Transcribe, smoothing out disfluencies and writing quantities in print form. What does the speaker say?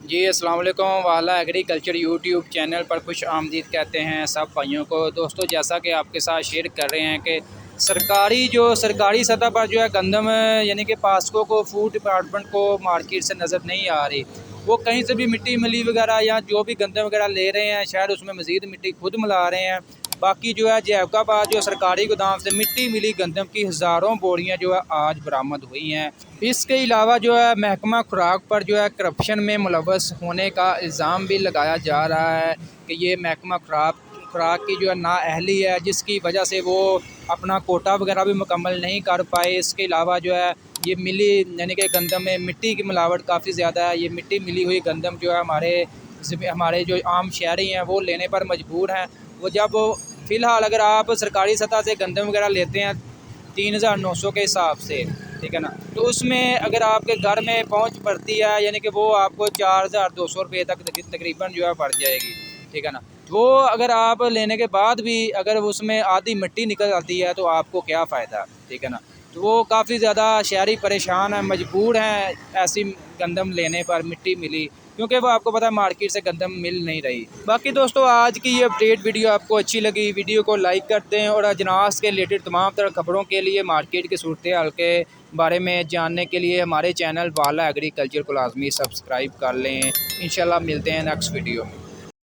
جی السلام علیکم، والا ایگریکلچر یوٹیوب چینل پر خوش آمدید کہتے ہیں سب بھائیوں کو۔ دوستو جیسا کہ آپ کے ساتھ شیئر کر رہے ہیں کہ سرکاری سطح پر جو ہے گندم یعنی کہ پاسکو کو فوڈ ڈپارٹمنٹ کو مارکیٹ سے نظر نہیں آ رہی۔ وہ کہیں سے بھی مٹی ملی وغیرہ یا جو بھی گندم وغیرہ لے رہے ہیں شاید اس میں مزید مٹی خود ملا رہے ہیں۔ باقی جو ہے جیب آباد جو سرکاری گودام سے مٹی ملی گندم کی ہزاروں بوریاں جو ہے آج برآمد ہوئی ہیں۔ اس کے علاوہ جو ہے محکمہ خوراک پر جو ہے کرپشن میں ملوث ہونے کا الزام بھی لگایا جا رہا ہے کہ یہ محکمہ خوراک کی جو ہے نااہلی ہے، جس کی وجہ سے وہ اپنا کوٹا وغیرہ بھی مکمل نہیں کر پائے۔ اس کے علاوہ جو ہے یہ ملی یعنی کہ گندم میں مٹی کی ملاوٹ کافی زیادہ ہے۔ یہ مٹی ملی ہوئی گندم جو ہے ہمارے جو عام شہری ہیں وہ لینے پر مجبور ہیں۔ وہ جب فی الحال اگر آپ سرکاری سطح سے گندم وغیرہ لیتے ہیں 3900 کے حساب سے، ٹھیک ہے نا، تو اس میں اگر آپ کے گھر میں پہنچ پڑتی ہے یعنی کہ وہ آپ کو 4200 روپے تک تقریباً جو ہے پڑ جائے گی، ٹھیک ہے نا۔ وہ اگر آپ لینے کے بعد بھی اگر اس میں آدھی مٹی نکل آتی ہے تو آپ کو کیا فائدہ، ٹھیک ہے نا۔ تو وہ کافی زیادہ شہری پریشان ہیں، مجبور ہیں ایسی گندم لینے پر مٹی ملی، کیونکہ وہ آپ کو پتہ ہے مارکیٹ سے گندم مل نہیں رہی۔ باقی دوستو آج کی یہ اپڈیٹ ویڈیو آپ کو اچھی لگی، ویڈیو کو لائک کر دیں اور اجناس کے ریلیٹڈ تمام طرح خبروں کے لیے مارکیٹ کی صورتحال کے بارے میں جاننے کے لیے ہمارے چینل والا ایگریکلچر کو لازمی سبسکرائب کر لیں۔ انشاءاللہ ملتے ہیں نیکسٹ ویڈیو میں۔